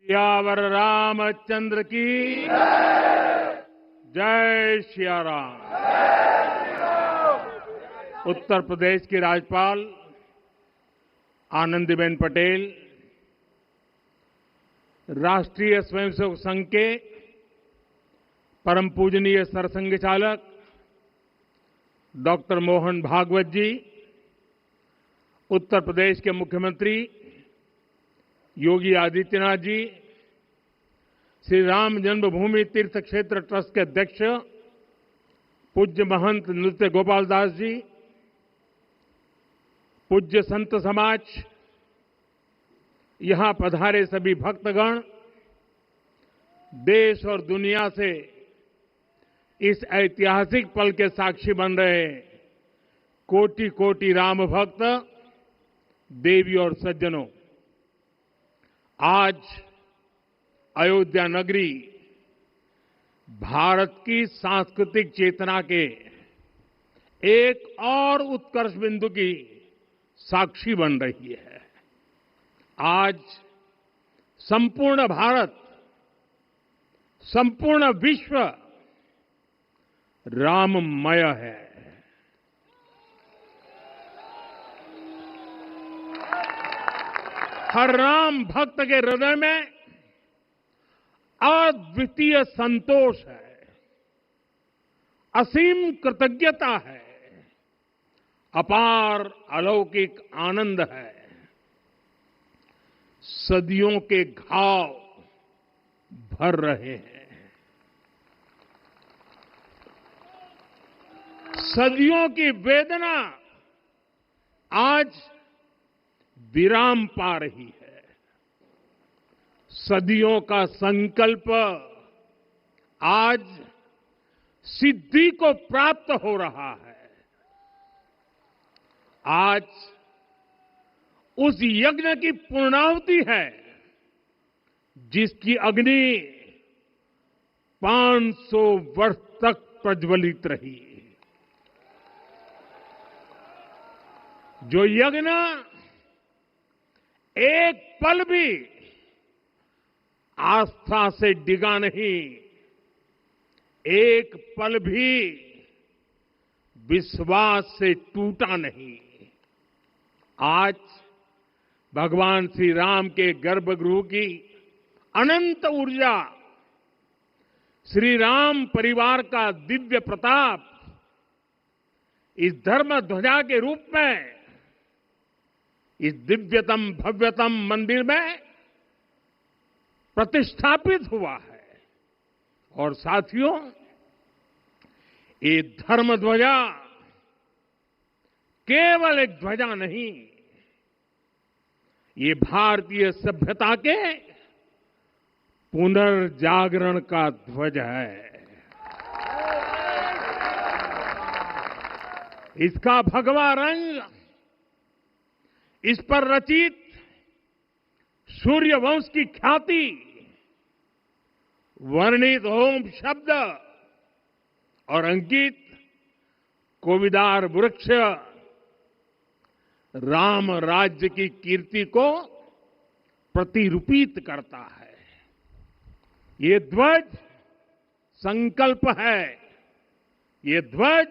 सियावर रामचंद्र की जय सिया राम। उत्तर प्रदेश की राज्यपाल आनंदीबेन पटेल, राष्ट्रीय स्वयंसेवक संघ के परम पूजनीय सरसंघ चालक डॉक्टर मोहन भागवत जी, उत्तर प्रदेश के मुख्यमंत्री योगी आदित्यनाथ जी, श्री राम जन्मभूमि तीर्थ क्षेत्र ट्रस्ट के अध्यक्ष पूज्य महंत नृत्य गोपाल दास जी, पूज्य संत समाज, यहां पधारे सभी भक्तगण, देश और दुनिया से इस ऐतिहासिक पल के साक्षी बन रहे कोटि कोटि राम भक्त, देवी और सज्जनों, आज अयोध्या नगरी भारत की सांस्कृतिक चेतना के एक और उत्कर्ष बिंदु की साक्षी बन रही है। आज संपूर्ण भारत, संपूर्ण विश्व राममय है। हर राम भक्त के हृदय में अद्वितीय संतोष है, असीम कृतज्ञता है, अपार अलौकिक आनंद है। सदियों के घाव भर रहे हैं, सदियों की वेदना आज विराम पा रही है। सदियों का संकल्प आज सिद्धि को प्राप्त हो रहा है। आज उस यज्ञ की पूर्णाहुति है जिसकी अग्नि 500 वर्ष तक प्रज्वलित रही। जो यज्ञ एक पल भी आस्था से डिगा नहीं, एक पल भी विश्वास से टूटा नहीं। आज भगवान श्री राम के गर्भगृह की अनंत ऊर्जा, श्री राम परिवार का दिव्य प्रताप इस धर्म ध्वजा के रूप में इस दिव्यतम भव्यतम मंदिर में प्रतिष्ठापित हुआ है। और साथियों, ये धर्म ध्वजा केवल एक ध्वजा नहीं, ये भारतीय सभ्यता के पुनर्जागरण का ध्वज है। इसका भगवा रंग, इस पर रचित सूर्य वंश की ख्याति, वर्णित ओम शब्द और अंकित कोविदार वृक्ष राम राज्य की कीर्ति को प्रतिरूपित करता है। ये ध्वज संकल्प है, ये ध्वज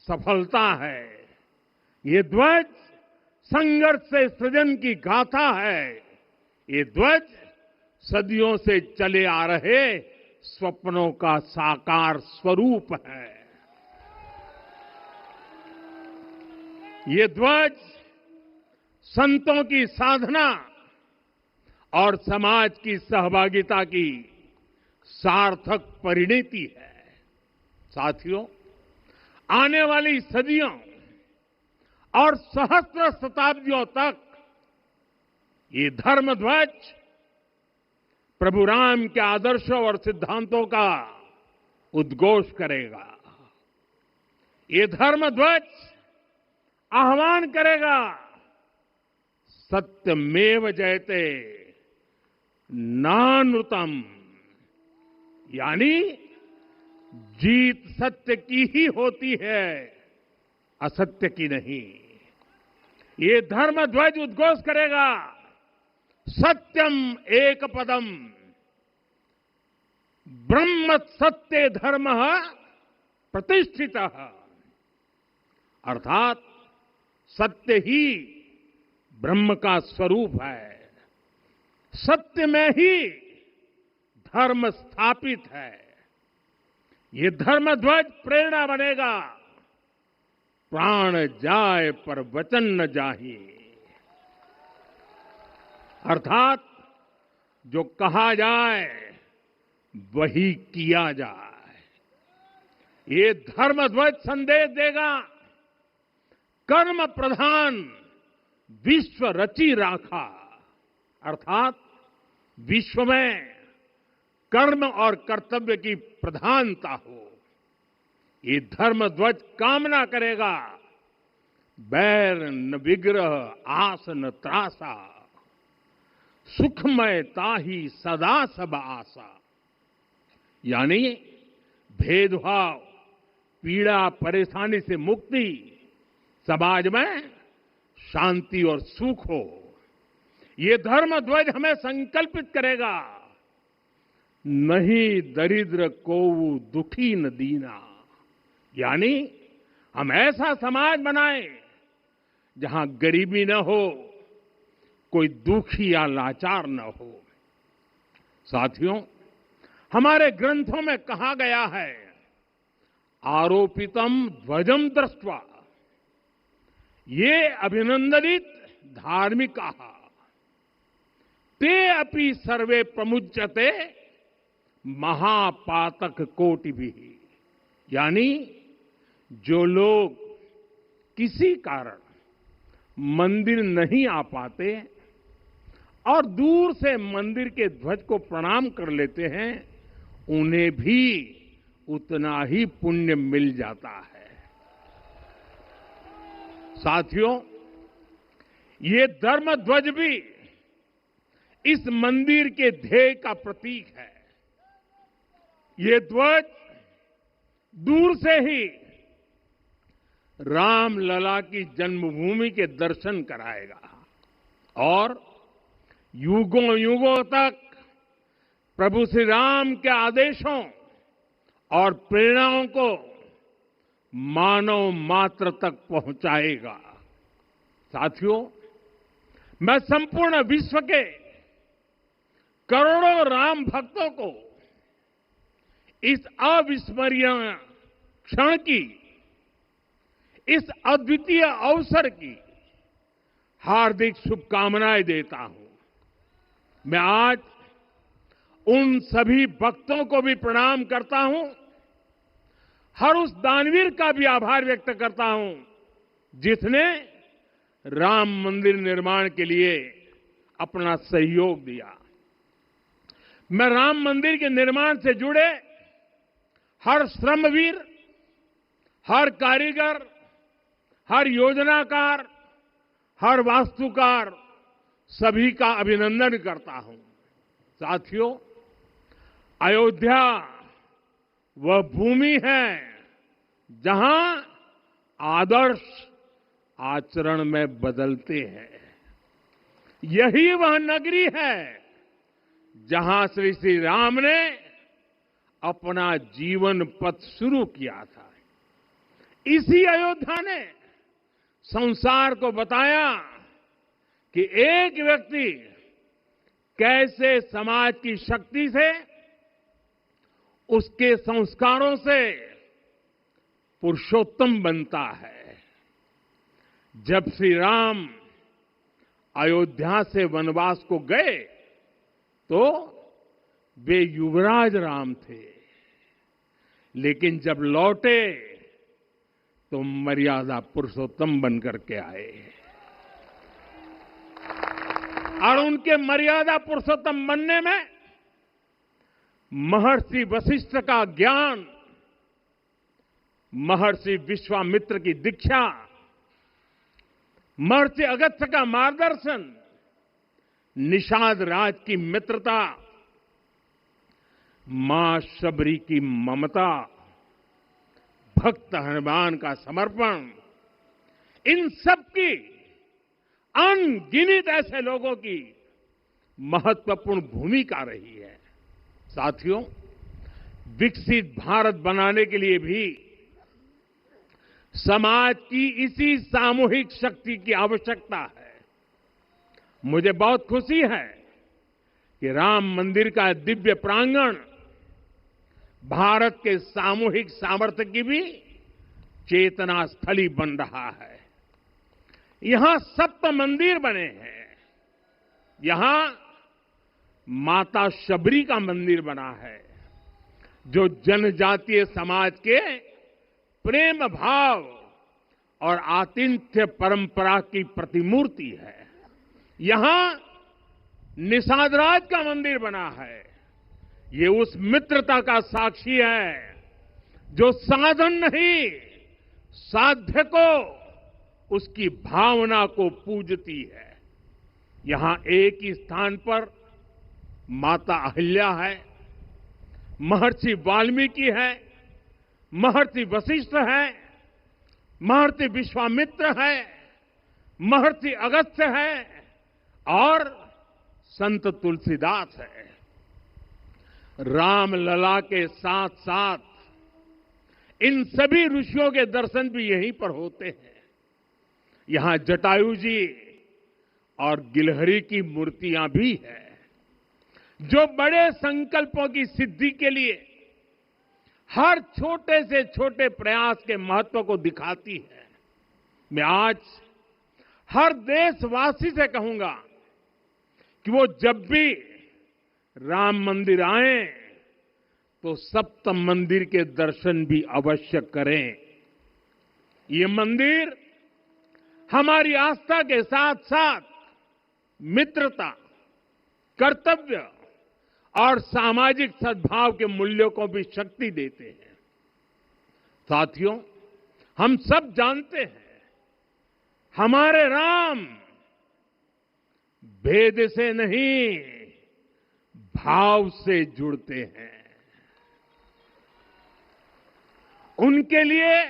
सफलता है, ये ध्वज संघर्ष से सृजन की गाथा है, ये ध्वज सदियों से चले आ रहे स्वप्नों का साकार स्वरूप है। ये ध्वज संतों की साधना और समाज की सहभागिता की सार्थक परिणति है। साथियों, आने वाली सदियों और सहस्त्र शताब्दियों तक ये धर्म ध्वज प्रभु राम के आदर्शों और सिद्धांतों का उद्घोष करेगा। ये धर्म ध्वज आह्वान करेगा, सत्यमेव जयते नानृतम, यानी जीत सत्य की ही होती है, असत्य की नहीं। ये धर्म ध्वज उद्घोष करेगा, सत्यम एक पदम ब्रह्म सत्य धर्म प्रतिष्ठित, अर्थात सत्य ही ब्रह्म का स्वरूप है, सत्य में ही धर्म स्थापित है। ये धर्म ध्वज प्रेरणा बनेगा, प्राण जाए पर वचन न जाहि, अर्थात जो कहा जाए वही किया जाए। ये धर्म ध्वज संदेश देगा, कर्म प्रधान विश्व रची राखा, अर्थात विश्व में कर्म और कर्तव्य की प्रधानता हो। ये धर्म ध्वज कामना करेगा, बैर न विग्रह आस न त्रासा, सुखमय ताहि सदा सब आशा, यानी भेदभाव पीड़ा परेशानी से मुक्ति, समाज में शांति और सुख हो। ये धर्म ध्वज हमें संकल्पित करेगा, नहीं दरिद्र कोउ दुखी न दीना, यानी हम ऐसा समाज बनाएं जहां गरीबी न हो, कोई दुखी या लाचार न हो। साथियों, हमारे ग्रंथों में कहा गया है, आरोपितम ध्वजम दृष्ट्वा, ये अभिनंदनित धार्मिका ते अपि सर्वे प्रमुच्यते महापातक कोटि भी, यानी जो लोग किसी कारण मंदिर नहीं आ पाते और दूर से मंदिर के ध्वज को प्रणाम कर लेते हैं, उन्हें भी उतना ही पुण्य मिल जाता है। साथियों, ये धर्म ध्वज भी इस मंदिर के ध्येय का प्रतीक है। ये ध्वज दूर से ही राम लला की जन्मभूमि के दर्शन कराएगा और युगों युगों तक प्रभु श्री राम के आदेशों और प्रेरणाओं को मानव मात्र तक पहुंचाएगा। साथियों, मैं संपूर्ण विश्व के करोड़ों राम भक्तों को इस अविस्मरणीय क्षण की, इस अद्वितीय अवसर की हार्दिक शुभकामनाएं देता हूं। मैं आज उन सभी भक्तों को भी प्रणाम करता हूं, हर उस दानवीर का भी आभार व्यक्त करता हूं जिसने राम मंदिर निर्माण के लिए अपना सहयोग दिया। मैं राम मंदिर के निर्माण से जुड़े हर श्रमवीर, हर कारीगर, हर योजनाकार, हर वास्तुकार, सभी का अभिनंदन करता हूं। साथियों, अयोध्या वह भूमि है जहां आदर्श आचरण में बदलते हैं। यही वह नगरी है जहां श्री राम ने अपना जीवन पथ शुरू किया था। इसी अयोध्या ने संसार को बताया कि एक व्यक्ति कैसे समाज की शक्ति से, उसके संस्कारों से पुरुषोत्तम बनता है। जब श्री राम अयोध्या से वनवास को गए तो वे युवराज राम थे, लेकिन जब लौटे तो मर्यादा पुरुषोत्तम बनकर के आए और उनके मर्यादा पुरुषोत्तम बनने में महर्षि वशिष्ठ का ज्ञान, महर्षि विश्वामित्र की दीक्षा, महर्षि अगस्त्य का मार्गदर्शन, निषाद राज की मित्रता, मां शबरी की ममता, भक्त हनुमान का समर्पण, इन सब की अनगिनत ऐसे लोगों की महत्वपूर्ण भूमिका रही है। साथियों, विकसित भारत बनाने के लिए भी समाज की इसी सामूहिक शक्ति की आवश्यकता है। मुझे बहुत खुशी है कि राम मंदिर का दिव्य प्रांगण भारत के सामूहिक सामर्थ्य की भी चेतना स्थली बन रहा है। यहां 7 मंदिर बने हैं। यहां माता शबरी का मंदिर बना है, जो जनजातीय समाज के प्रेम भाव और आतिथ्य परंपरा की प्रतिमूर्ति है। यहां निषादराज का मंदिर बना है। ये उस मित्रता का साक्षी है जो साधन नहीं, साध्य को, उसकी भावना को पूजती है। यहां एक ही स्थान पर माता अहिल्या है, महर्षि वाल्मीकि है, महर्षि वशिष्ठ है, महर्षि विश्वामित्र है, महर्षि अगस्त्य है और संत तुलसीदास है। रामलला के साथ साथ इन सभी ऋषियों के दर्शन भी यहीं पर होते हैं। यहां जटायु जी और गिलहरी की मूर्तियां भी हैं, जो बड़े संकल्पों की सिद्धि के लिए हर छोटे से छोटे प्रयास के महत्व को दिखाती है। मैं आज हर देशवासी से कहूंगा कि वो जब भी राम मंदिर आए तो सप्त मंदिर के दर्शन भी अवश्य करें। ये मंदिर हमारी आस्था के साथ साथ मित्रता, कर्तव्य और सामाजिक सद्भाव के मूल्यों को भी शक्ति देते हैं। साथियों, हम सब जानते हैं, हमारे राम भेद से नहीं, भाव से जुड़ते हैं। उनके लिए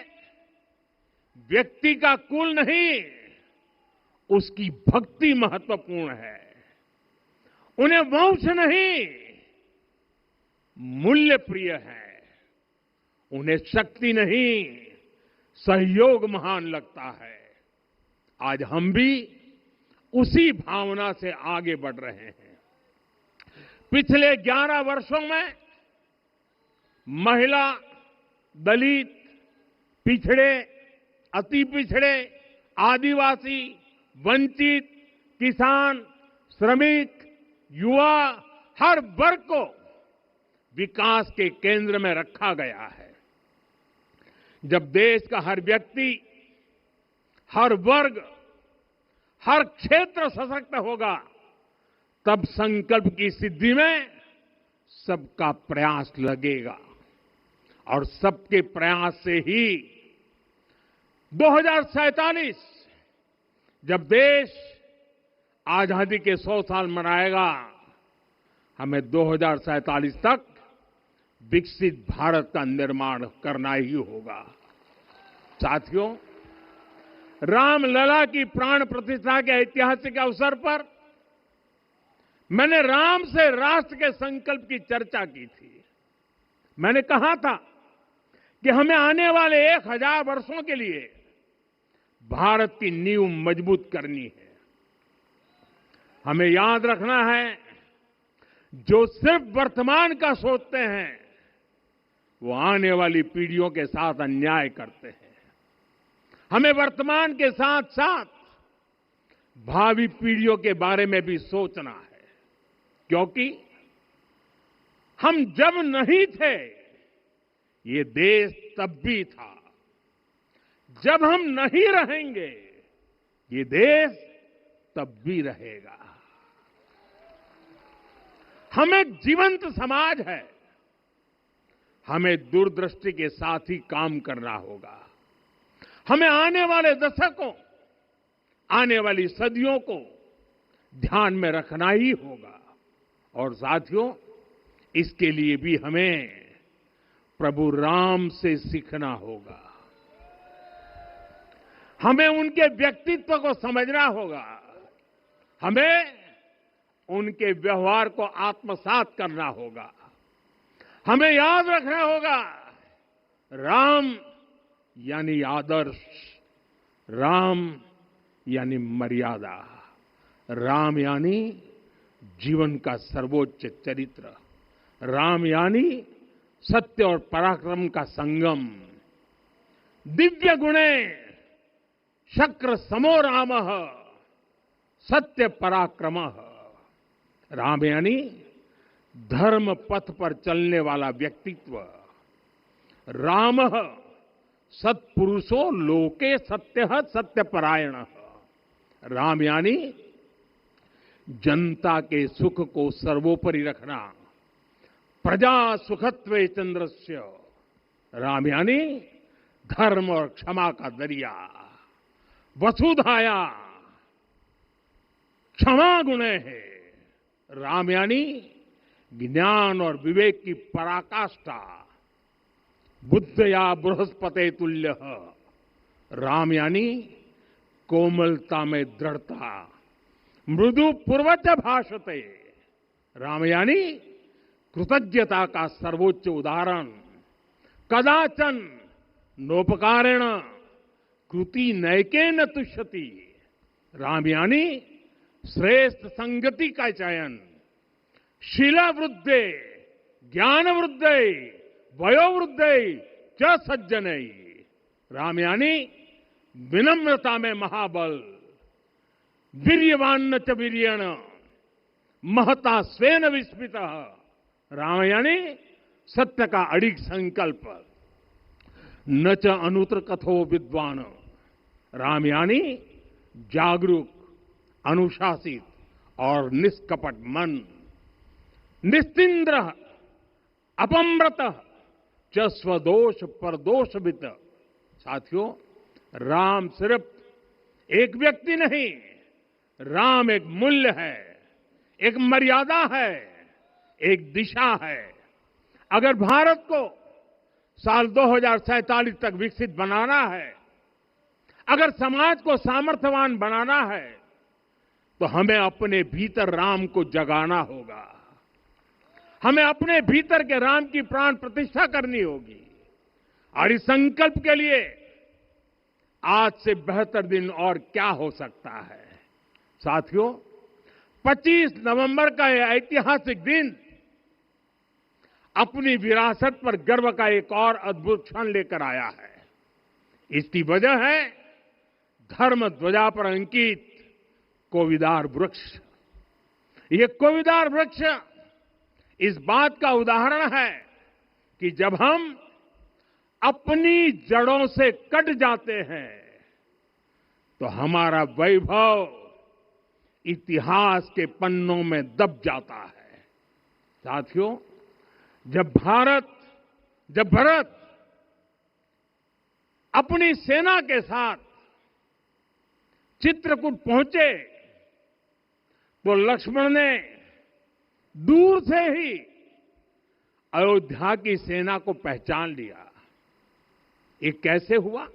व्यक्ति का कुल नहीं, उसकी भक्ति महत्वपूर्ण है। उन्हें वंश नहीं, मूल्य प्रिय है। उन्हें शक्ति नहीं, सहयोग महान लगता है। आज हम भी उसी भावना से आगे बढ़ रहे हैं। पिछले 11 वर्षों में महिला, दलित, पिछड़े, अति पिछड़े, आदिवासी, वंचित, किसान, श्रमिक, युवा, हर वर्ग को विकास के केंद्र में रखा गया है। जब देश का हर व्यक्ति, हर वर्ग, हर क्षेत्र सशक्त होगा, तब संकल्प की सिद्धि में सबका प्रयास लगेगा और सबके प्रयास से ही 2047 जब देश आजादी के 100 साल मनाएगा, हमें 2047 तक विकसित भारत का निर्माण करना ही होगा। साथियों, रामलला की प्राण प्रतिष्ठा के ऐतिहासिक अवसर पर मैंने राम से राष्ट्र के संकल्प की चर्चा की थी। मैंने कहा था कि हमें आने वाले 1000 वर्षों के लिए भारत की नींव मजबूत करनी है। हमें याद रखना है, जो सिर्फ वर्तमान का सोचते हैं, वो आने वाली पीढ़ियों के साथ अन्याय करते हैं। हमें वर्तमान के साथ साथ भावी पीढ़ियों के बारे में भी सोचना है, क्योंकि हम जब नहीं थे, ये देश तब भी था। जब हम नहीं रहेंगे, ये देश तब भी रहेगा। हम एक जीवंत समाज है। हमें दूरदृष्टि के साथ ही काम करना होगा। हमें आने वाले दशकों, आने वाली सदियों को ध्यान में रखना ही होगा। और साथियों, इसके लिए भी हमें प्रभु राम से सीखना होगा। हमें उनके व्यक्तित्व को समझना होगा। हमें उनके व्यवहार को आत्मसात करना होगा। हमें याद रखना होगा, राम यानी आदर्श, राम यानी मर्यादा, राम यानी जीवन का सर्वोच्च चरित्र, राम यानी सत्य और पराक्रम का संगम। दिव्य गुणे शक्र समो रामः सत्य पराक्रमः। राम यानी धर्म पथ पर चलने वाला व्यक्तित्व। रामः सत्पुरुषो लोके सत्यः सत्यपरायणः। राम यानी जनता के सुख को सर्वोपरि रखना, प्रजा सुखत्वे चंद्रस्य। राम यानी धर्म और क्षमा का दरिया। वसुधाया क्षमा गुणे है। राम यानी ज्ञान और विवेक की पराकाष्ठा। बुद्धया बृहस्पते तुल्य। राम यानी कोमलता में दृढ़ता। मृदु पूर्वज भाषते। राम यानी कृतज्ञता का सर्वोच्च उदाहरण। कदाचन नोपकारेण कृति नैकेन तुष्यति। राम यानी श्रेष्ठ संगति का चयन। शीला वृद्धे ज्ञान वृद्धे वयोवृद्धे च सज्जने। राम यानी विनम्रता में महाबल। वीर्यवान च वीर्येण महता स्वेन विस्मितः। राम यानी सत्य का अडिग संकल्प। न च अनुत्र कथो विद्वान। राम यानी जागरूक, अनुशासित और निष्कपट मन। निस्तिंद्र अपम्रत च स्वदोष परदोषवित। साथियों, राम सिर्फ एक व्यक्ति नहीं, राम एक मूल्य है, एक मर्यादा है, एक दिशा है। अगर भारत को साल 2047 तक विकसित बनाना है, अगर समाज को सामर्थ्यवान बनाना है, तो हमें अपने भीतर राम को जगाना होगा। हमें अपने भीतर के राम की प्राण प्रतिष्ठा करनी होगी। और इस संकल्प के लिए आज से बेहतर दिन और क्या हो सकता है। साथियों, 25 नवंबर का यह ऐतिहासिक दिन अपनी विरासत पर गर्व का एक और अद्भुत क्षण लेकर आया है। इसकी वजह है धर्म ध्वजा पर अंकित कोविदार वृक्ष। ये कोविदार वृक्ष इस बात का उदाहरण है कि जब हम अपनी जड़ों से कट जाते हैं तो हमारा वैभव इतिहास के पन्नों में दब जाता है। साथियों, जब भरत अपनी सेना के साथ चित्रकूट पहुंचे तो लक्ष्मण ने दूर से ही अयोध्या की सेना को पहचान लिया। ये कैसे हुआ,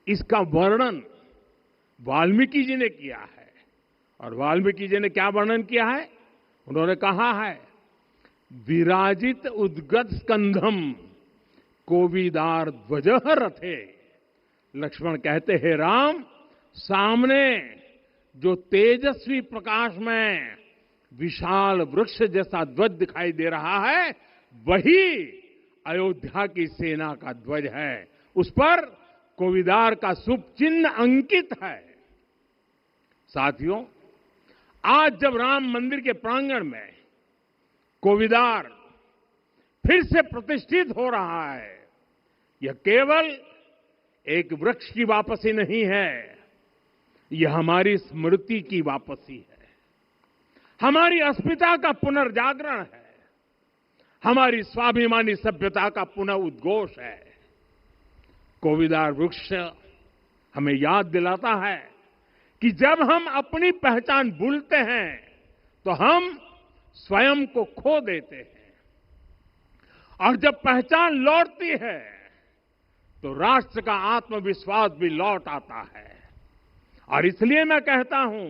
इसका वर्णन वाल्मीकि जी ने किया है। और वाल्मीकि जी ने क्या वर्णन किया है? उन्होंने कहा है, विराजित उद्गत स्कंधम कोविदार ध्वजः रथे। लक्ष्मण कहते हैं, राम, सामने जो तेजस्वी प्रकाश में विशाल वृक्ष जैसा ध्वज दिखाई दे रहा है, वही अयोध्या की सेना का ध्वज है। उस पर कोविदार का शुभ चिन्ह अंकित है। साथियों, आज जब राम मंदिर के प्रांगण में कोविदार फिर से प्रतिष्ठित हो रहा है, यह केवल एक वृक्ष की वापसी नहीं है, यह हमारी स्मृति की वापसी है, हमारी अस्मिता का पुनर्जागरण है, हमारी स्वाभिमानी सभ्यता का पुनः उद्घोष है। कोविदार वृक्ष हमें याद दिलाता है कि जब हम अपनी पहचान भूलते हैं तो हम स्वयं को खो देते हैं, और जब पहचान लौटती है तो राष्ट्र का आत्मविश्वास भी लौट आता है। और इसलिए मैं कहता हूं,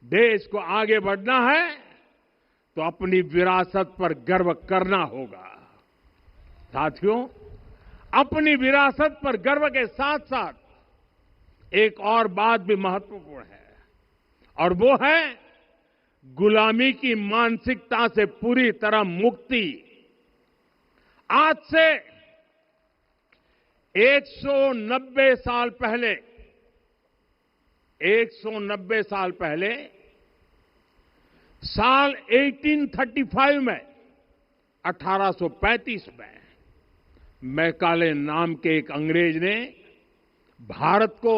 देश को आगे बढ़ना है तो अपनी विरासत पर गर्व करना होगा। साथियों, अपनी विरासत पर गर्व के साथ साथ एक और बात भी महत्वपूर्ण है, और वो है गुलामी की मानसिकता से पूरी तरह मुक्ति। आज से 190 साल पहले 190 साल पहले साल 1835 में 1835 में मैकाले नाम के एक अंग्रेज ने भारत को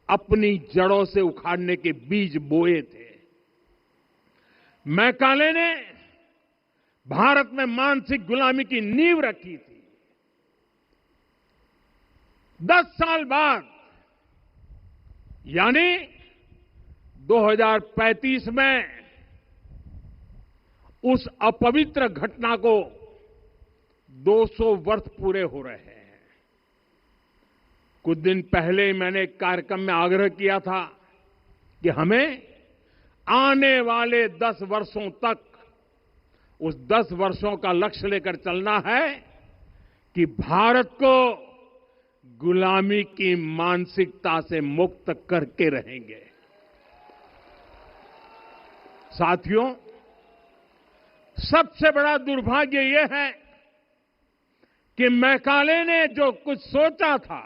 अपनी जड़ों से उखाड़ने के बीज बोए थे। मैकाले ने भारत में मानसिक गुलामी की नींव रखी थी। 10 साल बाद यानी 2035 में उस अपवित्र घटना को 200 वर्ष पूरे हो रहे हैं। कुछ दिन पहले मैंने एक कार्यक्रम में आग्रह किया था कि हमें आने वाले 10 वर्षों तक उस 10 वर्षों का लक्ष्य लेकर चलना है कि भारत को गुलामी की मानसिकता से मुक्त करके रहेंगे। साथियों, सबसे बड़ा दुर्भाग्य यह है कि मैकाले ने जो कुछ सोचा था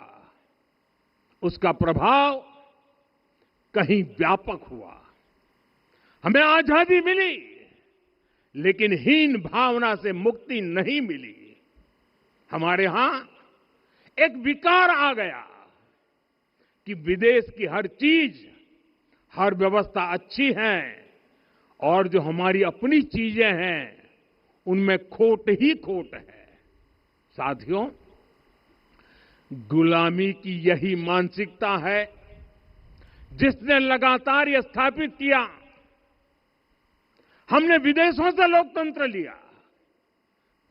उसका प्रभाव कहीं व्यापक हुआ। हमें आजादी मिली, लेकिन हीन भावना से मुक्ति नहीं मिली। हमारे यहां एक विकार आ गया कि विदेश की हर चीज, हर व्यवस्था अच्छी है और जो हमारी अपनी चीजें हैं उनमें खोट ही खोट है। साथियों, गुलामी की यही मानसिकता है जिसने लगातार यह स्थापित किया। हमने विदेशों से लोकतंत्र लिया।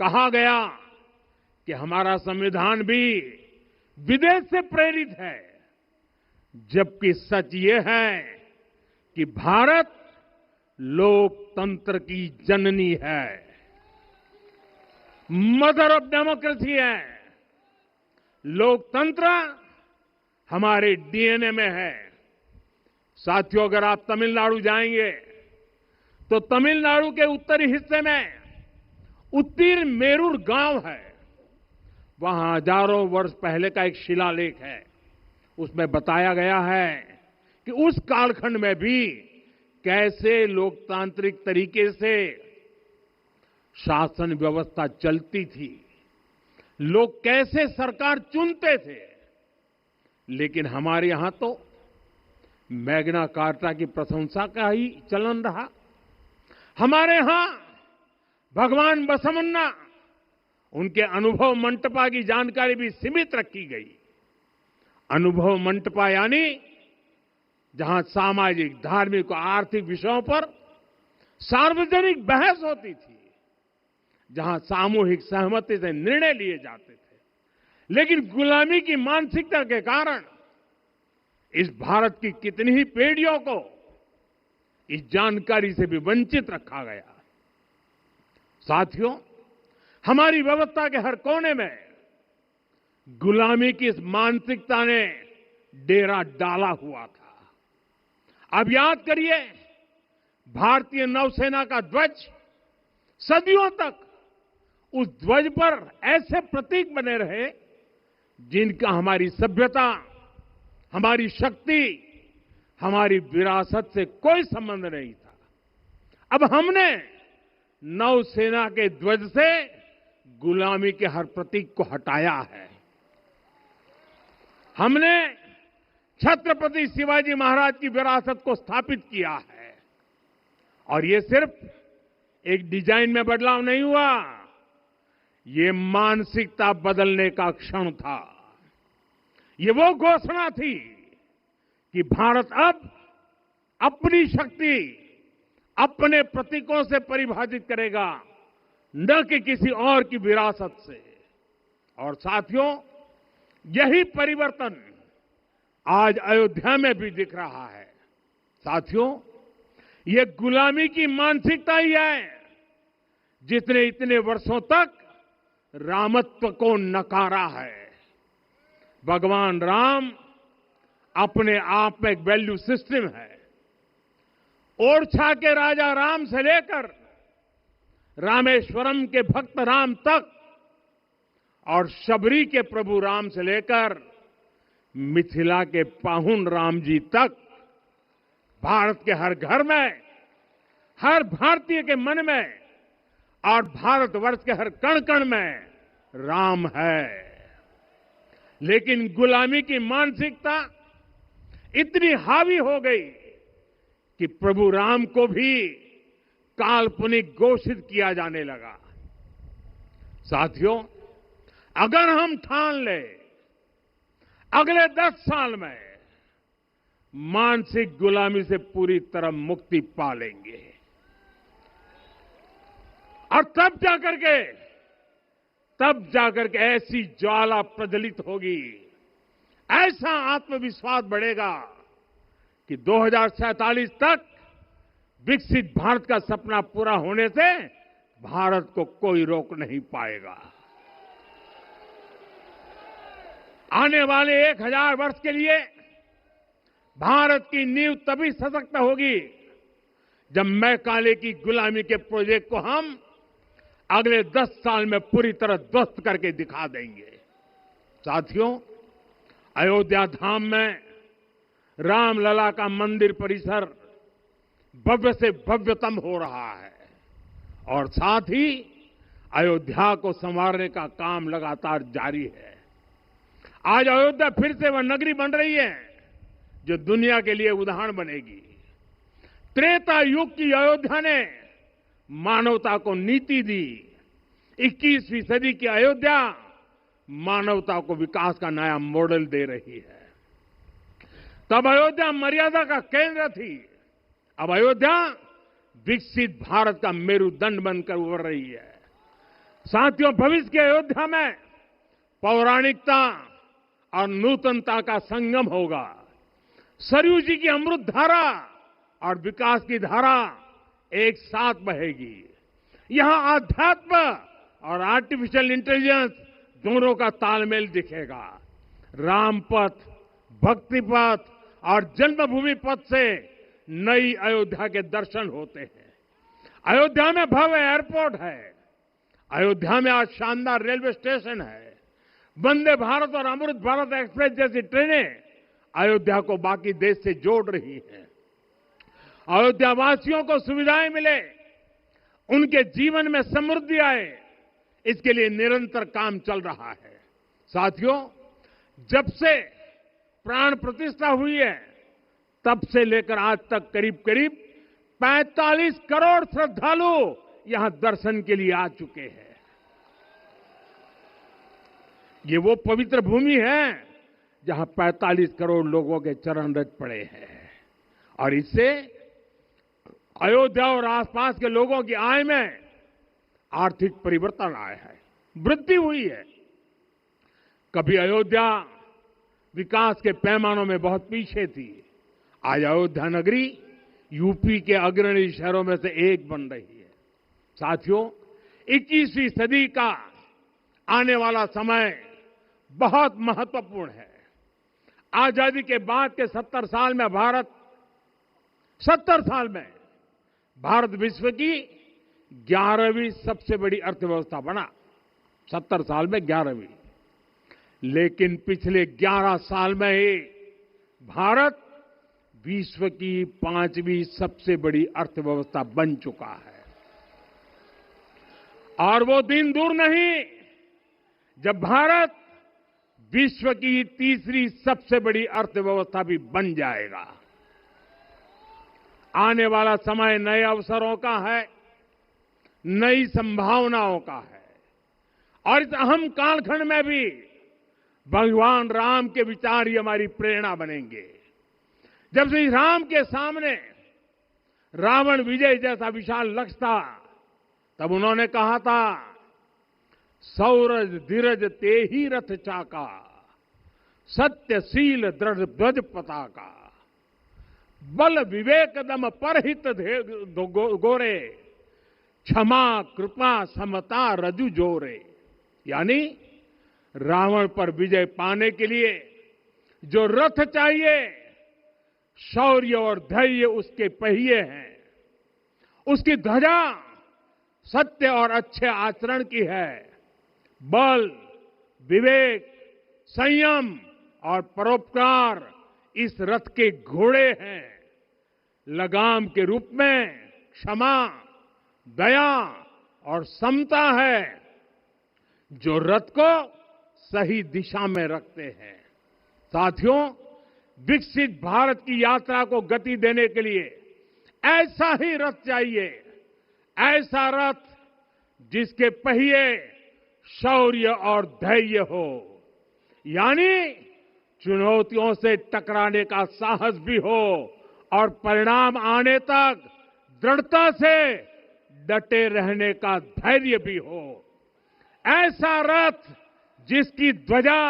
कहा गया कि हमारा संविधान भी विदेश से प्रेरित है, जबकि सच ये है कि भारत लोकतंत्र की जननी है, मदर ऑफ डेमोक्रेसी है। लोकतंत्र हमारे डीएनए में है। साथियों, अगर आप तमिलनाडु जाएंगे तो तमिलनाडु के उत्तरी हिस्से में उतिरमेरूर गांव है। वहां हजारों वर्ष पहले का एक शिलालेख है। उसमें बताया गया है कि उस कालखंड में भी कैसे लोकतांत्रिक तरीके से शासन व्यवस्था चलती थी, लोग कैसे सरकार चुनते थे। लेकिन हमारे यहां तो मैग्ना कार्टा की प्रशंसा का ही चलन रहा। हमारे यहां भगवान बसवन्ना, उनके अनुभव मंटपा की जानकारी भी सीमित रखी गई। अनुभव मंटपा यानी जहां सामाजिक, धार्मिक और आर्थिक विषयों पर सार्वजनिक बहस होती थी, जहां सामूहिक सहमति से निर्णय लिए जाते थे। लेकिन गुलामी की मानसिकता के कारण इस भारत की कितनी ही पीढ़ियों को इस जानकारी से भी वंचित रखा गया। साथियों, हमारी व्यवस्था के हर कोने में गुलामी की इस मानसिकता ने डेरा डाला हुआ था। अब याद करिए, भारतीय नौसेना का ध्वज सदियों तक उस ध्वज पर ऐसे प्रतीक बने रहे जिनका हमारी सभ्यता, हमारी शक्ति, हमारी विरासत से कोई संबंध नहीं था। अब हमने नौसेना के ध्वज से गुलामी के हर प्रतीक को हटाया है। हमने छत्रपति शिवाजी महाराज की विरासत को स्थापित किया है। और ये सिर्फ एक डिजाइन में बदलाव नहीं हुआ, ये मानसिकता बदलने का क्षण था। ये वो घोषणा थी कि भारत अब अपनी शक्ति अपने प्रतीकों से परिभाषित करेगा, न कि किसी और की विरासत से। और साथियों, यही परिवर्तन आज अयोध्या में भी दिख रहा है। साथियों, ये गुलामी की मानसिकता ही है जिसने इतने वर्षों तक रामत्व को नकारा है। भगवान राम अपने आप में एक वैल्यू सिस्टम है। ओरछा के राजा राम से लेकर रामेश्वरम के भक्त राम तक और शबरी के प्रभु राम से लेकर मिथिला के पाहुन राम जी तक भारत के हर घर में, हर भारतीय के मन में और भारतवर्ष के हर कण कण में राम है। लेकिन गुलामी की मानसिकता इतनी हावी हो गई कि प्रभु राम को भी काल्पनिक घोषित किया जाने लगा। साथियों, अगर हम ठान लें अगले 10 साल में मानसिक गुलामी से पूरी तरह मुक्ति पा लेंगे और तब जाकर के ऐसी ज्वाला प्रज्वलित होगी, ऐसा आत्मविश्वास बढ़ेगा कि 2047 तक विकसित भारत का सपना पूरा होने से भारत को कोई रोक नहीं पाएगा। आने वाले 1000 वर्ष के लिए भारत की नींव तभी सशक्त होगी जब मैकाले की गुलामी के प्रोजेक्ट को हम अगले 10 साल में पूरी तरह ध्वस्त करके दिखा देंगे। साथियों, अयोध्या धाम में रामलला का मंदिर परिसर भव्य से भव्यतम हो रहा है और साथ ही अयोध्या को संवारने का काम लगातार जारी है। आज अयोध्या फिर से वह नगरी बन रही है जो दुनिया के लिए उदाहरण बनेगी। त्रेता युग की अयोध्या ने मानवता को नीति दी। 21वीं सदी की अयोध्या मानवता को विकास का नया मॉडल दे रही है। तब अयोध्या मर्यादा का केंद्र थी, अब अयोध्या विकसित भारत का मेरुदंड बनकर उभर रही है। साथियों, भविष्य की अयोध्या में पौराणिकता और नूतनता का संगम होगा। सरयू जी की अमृत धारा और विकास की धारा एक साथ बहेगी। यहां आध्यात्म और आर्टिफिशियल इंटेलिजेंस दोनों का तालमेल दिखेगा। राम पथ, भक्ति पथ और जन्मभूमि पथ से नई अयोध्या के दर्शन होते हैं। अयोध्या में भव्य एयरपोर्ट है। अयोध्या में आज शानदार रेलवे स्टेशन है। वंदे भारत और अमृत भारत एक्सप्रेस जैसी ट्रेनें अयोध्या को बाकी देश से जोड़ रही हैं। अयोध्या वासियों को सुविधाएं मिले, उनके जीवन में समृद्धि आए, इसके लिए निरंतर काम चल रहा है। साथियों, जब से प्राण प्रतिष्ठा हुई है तब से लेकर आज तक करीब 45 करोड़ श्रद्धालु यहां दर्शन के लिए आ चुके हैं। ये वो पवित्र भूमि है जहां 45 करोड़ लोगों के चरण रज पड़े हैं और इससे अयोध्या और आसपास के लोगों की आय में आर्थिक परिवर्तन आया है, वृद्धि हुई है। कभी अयोध्या विकास के पैमानों में बहुत पीछे थी, आज अयोध्या नगरी यूपी के अग्रणी शहरों में से एक बन रही है। साथियों, 21वीं सदी का आने वाला समय बहुत महत्वपूर्ण है। आजादी के बाद के 70 साल में भारत विश्व की 11वीं सबसे बड़ी अर्थव्यवस्था बना। 70 साल में 11वीं। लेकिन पिछले 11 साल में ही भारत विश्व की 5वीं सबसे बड़ी अर्थव्यवस्था बन चुका है। और वो दिन दूर नहीं जब भारत विश्व की 3री सबसे बड़ी अर्थव्यवस्था भी बन जाएगा। आने वाला समय नए अवसरों का है, नई संभावनाओं का है और इस अहम कालखंड में भी भगवान राम के विचार ही हमारी प्रेरणा बनेंगे। जब श्री राम के सामने रावण विजय जैसा विशाल लक्ष्य था, तब उन्होंने कहा था, सौरज धीरज ते ही रथ चाका, सत्यशील दृढ़ ध्वज पताका। बल विवेक दम परहित गोरे, क्षमा कृपा समता रजु जोरे। यानी रावण पर विजय पाने के लिए जो रथ चाहिए, शौर्य और धैर्य उसके पहिए हैं, उसकी ध्वजा सत्य और अच्छे आचरण की है। बल, विवेक, संयम और परोपकार इस रथ के घोड़े हैं। लगाम के रूप में क्षमा, दया और समता है, जो रथ को सही दिशा में रखते हैं। साथियों, विकसित भारत की यात्रा को गति देने के लिए ऐसा ही रथ चाहिए, ऐसा रथ जिसके पहिए शौर्य और धैर्य हो, यानी चुनौतियों से टकराने का साहस भी हो और परिणाम आने तक दृढ़ता से डटे रहने का धैर्य भी हो। ऐसा रथ जिसकी ध्वजा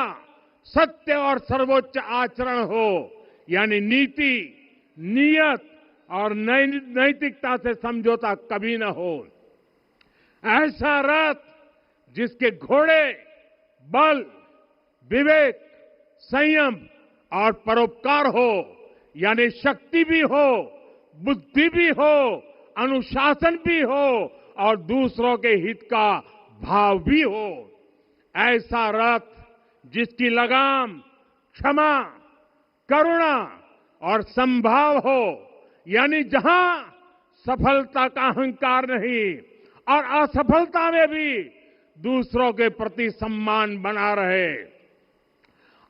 सत्य और सर्वोच्च आचरण हो, यानी नीति, नियत और नैतिकता से समझौता कभी न हो। ऐसा रथ जिसके घोड़े बल, विवेक, संयम और परोपकार हो, यानी शक्ति भी हो, बुद्धि भी हो, अनुशासन भी हो और दूसरों के हित का भाव भी हो। ऐसा रथ जिसकी लगाम क्षमा, करुणा और संभाव हो, यानी जहां सफलता का अहंकार नहीं और असफलता में भी दूसरों के प्रति सम्मान बना रहे।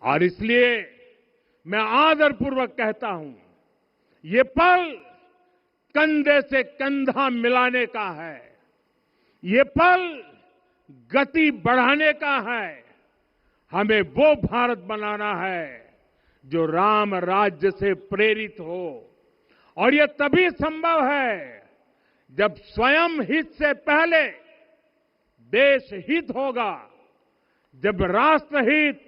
और इसलिए मैं आदरपूर्वक कहता हूं, ये पल कंधे से कंधा मिलाने का है, ये पल गति बढ़ाने का है। हमें वो भारत बनाना है जो राम राज्य से प्रेरित हो, और ये तभी संभव है जब स्वयं हित से पहले देश हित होगा, जब राष्ट्र हित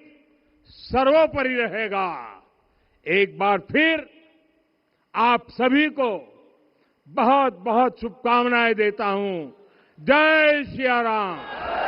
सर्वोपरि रहेगा। एक बार फिर आप सभी को बहुत बहुत शुभकामनाएं देता हूं। जय श्री राम।